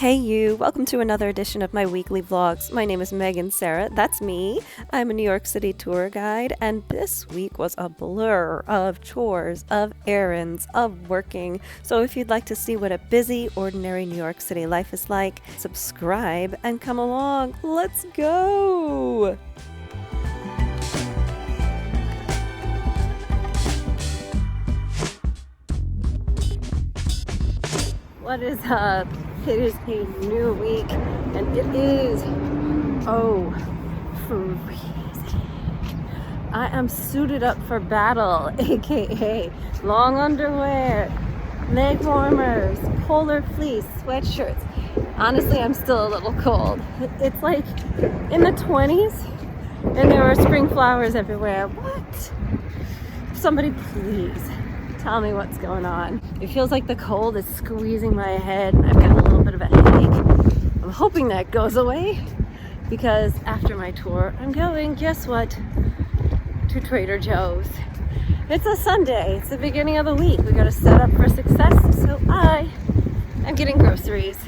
Hey you, welcome to another edition of my weekly vlogs. My name is Megan Sarah, that's me. I'm a New York City tour guide, and this week was a blur of chores, of errands, of working. So if you'd like to see what a busy, ordinary New York City life is like, subscribe and come along. Let's go! What is up? It is a new week, and it is, freezing. I am suited up for battle, aka long underwear, leg warmers, polar fleece, sweatshirts. Honestly, I'm still a little cold. It's like in the 20s, and there are spring flowers everywhere. What? Somebody please tell me what's going on. It feels like the cold is squeezing my head, and I've got a little bit of a headache. I'm hoping that goes away, because after my tour, I'm going, guess what, to Trader Joe's. It's a Sunday, it's the beginning of the week. We gotta set up for success, so I am getting groceries.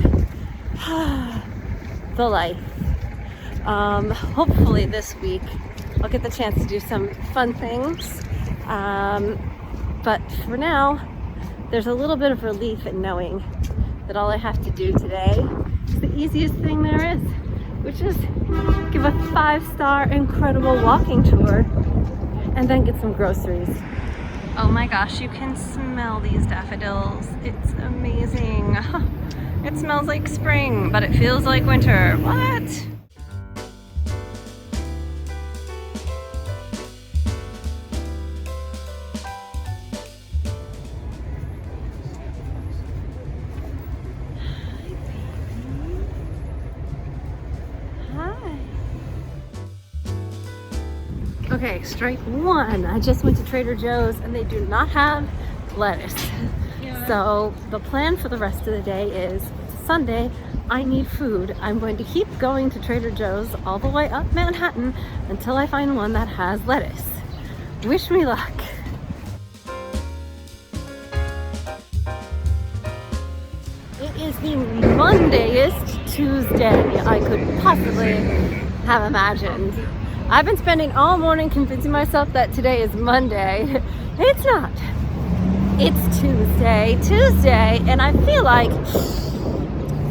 The life. Hopefully this week I'll get the chance to do some fun things. But for now, there's a little bit of relief in knowing that all I have to do today is the easiest thing there is, which is give a 5-star incredible walking tour and then get some groceries. Oh my gosh, you can smell these daffodils. It's amazing. It smells like spring, but it feels like winter. What? Okay, strike one. I just went to Trader Joe's and they do not have lettuce. Yeah. So the plan for the rest of the day is, it's Sunday, I need food. I'm going to keep going to Trader Joe's all the way up Manhattan until I find one that has lettuce. Wish me luck. It is the Mondayest Tuesday I could possibly have imagined. I've been spending all morning convincing myself that today is Monday. It's not. It's Tuesday, and I feel like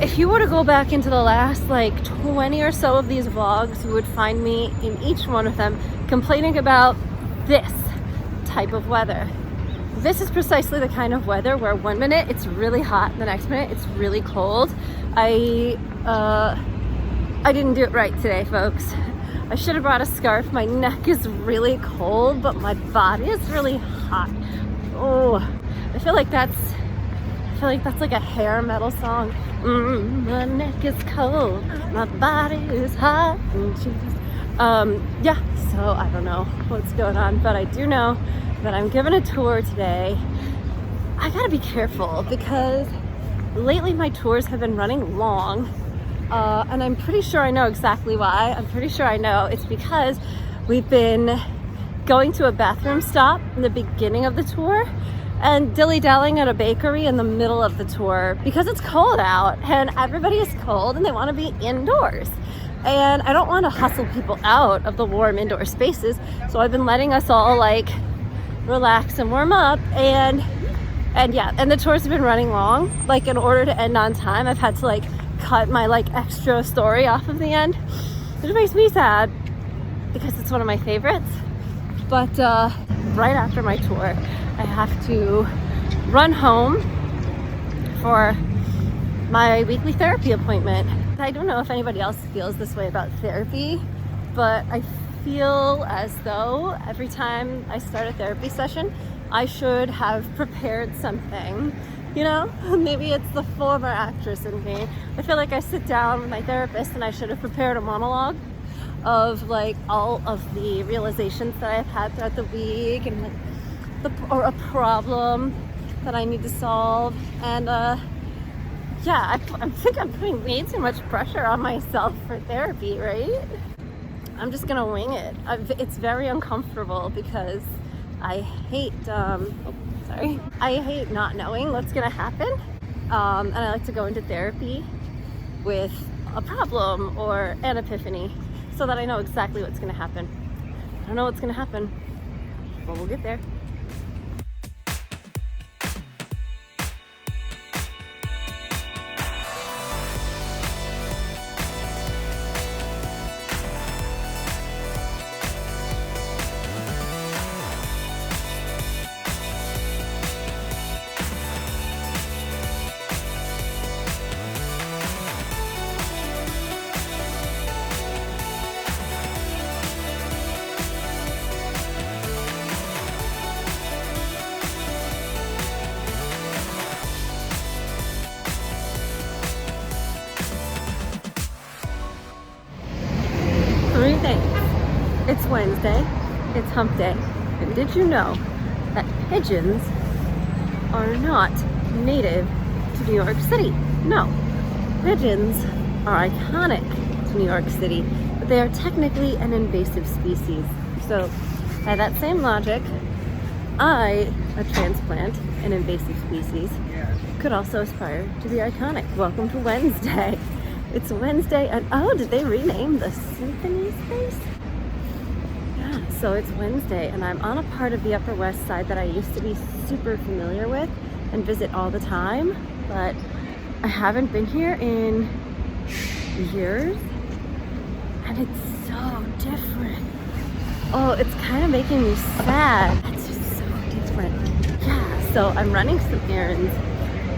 if you were to go back into the last like 20 or so of these vlogs, you would find me in each one of them complaining about this type of weather. This is precisely the kind of weather where one minute it's really hot, the next minute it's really cold. I didn't do it right today, folks. I should have brought a scarf. My neck is really cold, but my body is really hot. Oh, I feel like that's like a hair metal song. My neck is cold, my body is hot. Yeah, so I don't know what's going on, but I do know that I'm giving a tour today. I gotta be careful because lately my tours have been running long. And I'm pretty sure I know exactly why. I'm pretty sure I know it's because we've been going to a bathroom stop in the beginning of the tour and dilly-dallying at a bakery in the middle of the tour because it's cold out and everybody is cold and they want to be indoors. And I don't want to hustle people out of the warm indoor spaces, so I've been letting us all like relax and warm up, and yeah, and the tours have been running long. Like, in order to end on time, I've had to like cut my like extra story off of the end, which makes me sad because it's one of my favorites. But right after my tour, I have to run home for my weekly therapy appointment. I don't know if anybody else feels this way about therapy, but I feel as though every time I start a therapy session, I should have prepared something. You know, maybe it's the former actress in me. I feel like I sit down with my therapist and I should have prepared a monologue of like all of the realizations that I've had throughout the week and like or a problem that I need to solve. And yeah, I think I'm putting way too much pressure on myself for therapy, right? I'm just gonna wing it. It's very uncomfortable because I hate I hate not knowing what's gonna happen, and I like to go into therapy with a problem or an epiphany so that I know exactly what's going to happen. I don't know what's going to happen, but we'll get there. Three things. It's Wednesday, it's hump day, and did you know that pigeons are not native to New York City? No. Pigeons are iconic to New York City, but they are technically an invasive species. So by that same logic, I, a transplant, an invasive species, could also aspire to be iconic. Welcome to Wednesday. It's Wednesday, and oh, did they rename the symphony space? Yeah, so it's Wednesday, and I'm on a part of the Upper West Side that I used to be super familiar with and visit all the time, but I haven't been here in years, and it's so different. Oh, it's kind of making me sad. It's just so different. Yeah, so I'm running some errands,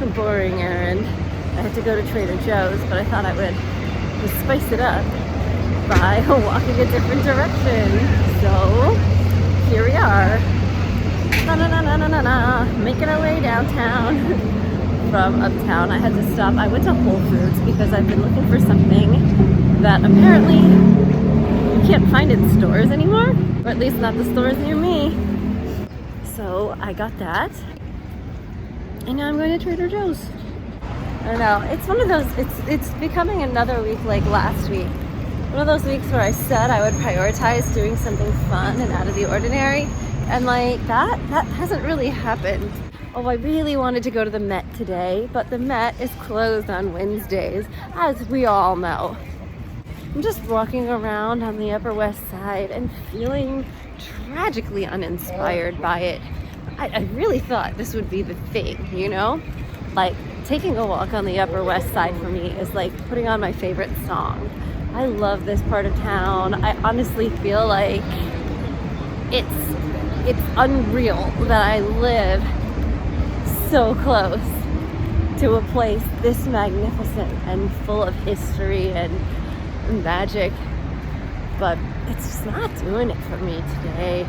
a boring errand. I had to go to Trader Joe's, but I thought I would just spice it up by walking a different direction. So here we are, making our way downtown from uptown. I had to stop. I went to Whole Foods because I've been looking for something that apparently you can't find in stores anymore, or at least not the stores near me. So I got that, and now I'm going to Trader Joe's. I don't know, it's one of those, it's becoming another week like last week. One of those weeks where I said I would prioritize doing something fun and out of the ordinary, and like that hasn't really happened. Oh, I really wanted to go to the Met today, but the Met is closed on Wednesdays, as we all know. I'm just walking around on the Upper West Side and feeling tragically uninspired by it. I really thought this would be the thing, you know? Like, taking a walk on the Upper West Side for me is like putting on my favorite song. I love this part of town. I honestly feel like it's unreal that I live so close to a place this magnificent and full of history and magic, but it's just not doing it for me today.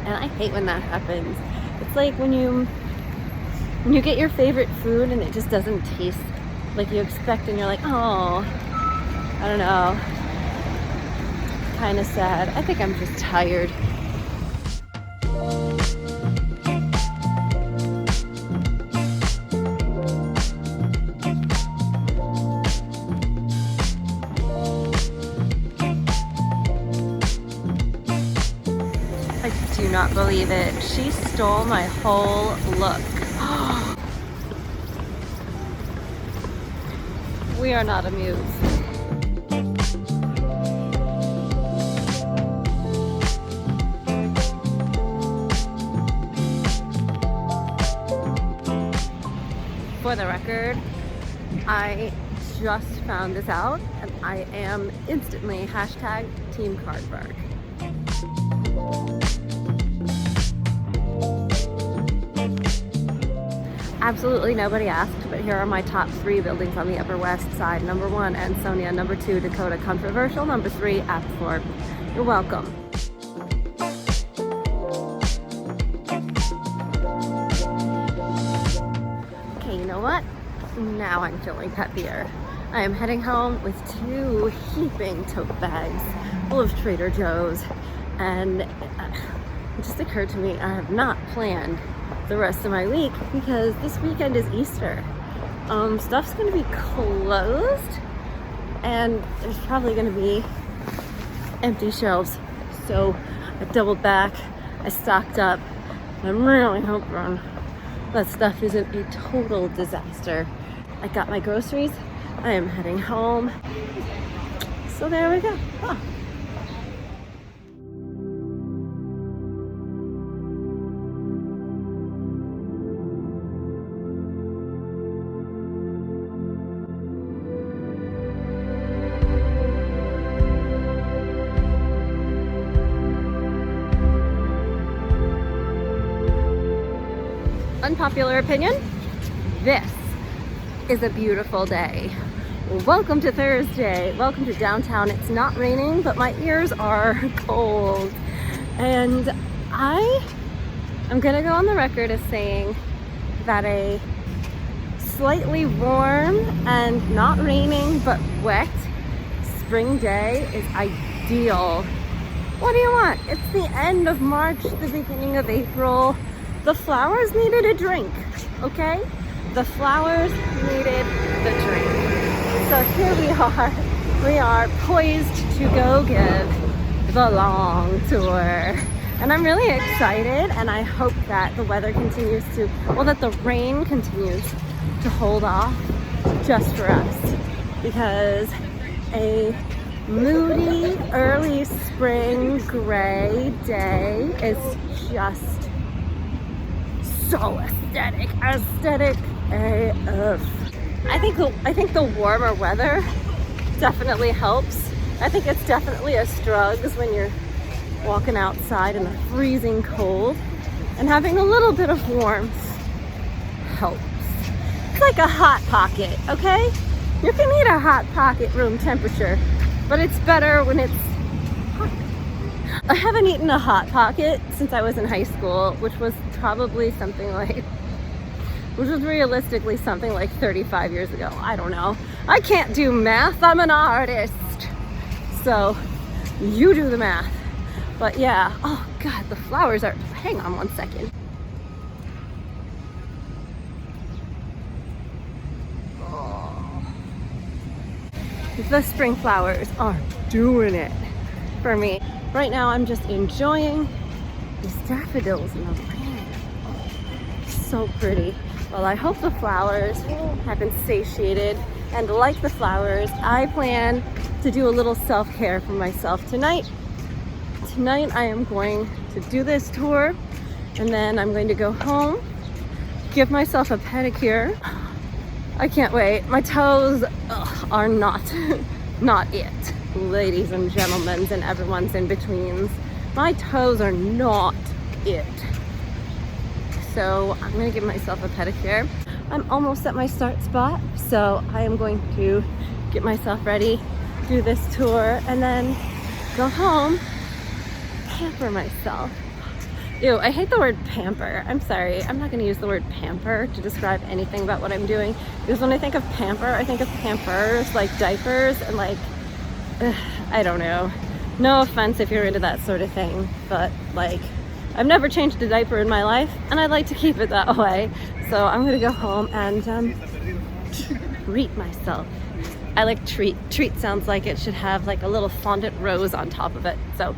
And I hate when that happens. It's like when you get your favorite food and it just doesn't taste like you expect, and you're like, oh, I don't know, kind of sad. I think I'm just tired. I do not believe it. She stole my whole look. We are not amused. For the record, I just found this out, and I am instantly hashtag Team Cardberg. Absolutely nobody asked, but here are my top 3 buildings on the Upper West Side. Number 1, Ansonia. Number 2, Dakota. Controversial. Number 3, Apthorpe. You're welcome. Okay, you know what? Now I'm feeling peppier. I am heading home with 2 heaping tote bags full of Trader Joe's, and it just occurred to me I have not planned the rest of my week because this weekend is Easter. Stuff's gonna be closed, and there's probably gonna be empty shelves. So I doubled back, I stocked up. I'm really hoping that stuff isn't a total disaster. I got my groceries I am heading home. So there we go. Oh. Unpopular opinion, this is a beautiful day. Welcome to Thursday. Welcome to downtown. It's not raining, but my ears are cold. And I am gonna go on the record as saying that a slightly warm and not raining but wet spring day is ideal. What do you want? It's the end of March, the beginning of April. The flowers needed a drink, okay? The flowers needed the drink. So here we are poised to go give the long tour. And I'm really excited, and I hope that the weather continues to, well, that the rain continues to hold off just for us. Because a moody, early spring gray day is just so aesthetic AF. I think the warmer weather definitely helps. I think it's definitely a struggle when you're walking outside in the freezing cold, and having a little bit of warmth helps. It's like a hot pocket, okay? You can eat a hot pocket room temperature, but it's better when it's hot. I haven't eaten a Hot Pocket since I was in high school, which was probably realistically something like 35 years ago. I don't know. I can't do math. I'm an artist. So you do the math. But yeah, oh God, the flowers are, hang on one second. Oh. The spring flowers are doing it for me. Right now I'm just enjoying these daffodils in the rain. Oh, so pretty. Well, I hope the flowers have been satiated, and like the flowers, I plan to do a little self-care for myself tonight. Tonight I am going to do this tour, and then I'm going to go home, give myself a pedicure. I can't wait. My toes are not it. Ladies and gentlemen and everyone's in betweens, my toes are not it. So I'm gonna give myself a pedicure. I'm almost at my start spot, so I am going to get myself ready, do this tour, and then go home, pamper myself. Ew, I hate the word pamper. I'm sorry, I'm not gonna use the word pamper to describe anything about what I'm doing, because when I think of pamper, I think of Pampers, like diapers, and like, I don't know. No offense if you're into that sort of thing, but like, I've never changed a diaper in my life, and I'd like to keep it that way. So I'm gonna go home and treat myself. I like treat. Treat sounds like it should have like a little fondant rose on top of it. So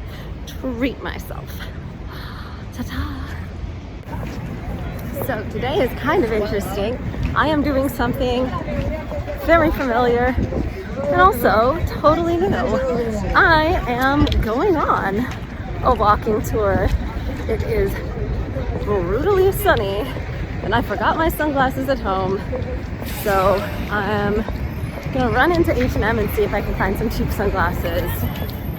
treat myself. Ta-ta. So today is kind of interesting. I am doing something very familiar and also totally new. I am going on a walking tour. It is brutally sunny, and I forgot my sunglasses at home, so I'm gonna run into H&M and see if I can find some cheap sunglasses.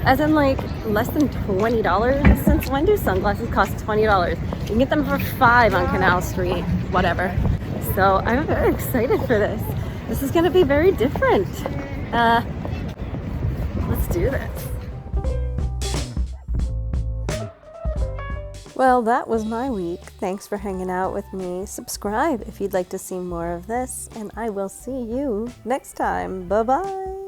As in like less than $20. Since when do sunglasses cost $20? You can get them for $5 on Canal Street, whatever. So I'm very excited for this. This is gonna be very different. Let's do this. Well, that was my week. Thanks for hanging out with me. Subscribe if you'd like to see more of this, and I will see you next time. Bye-bye.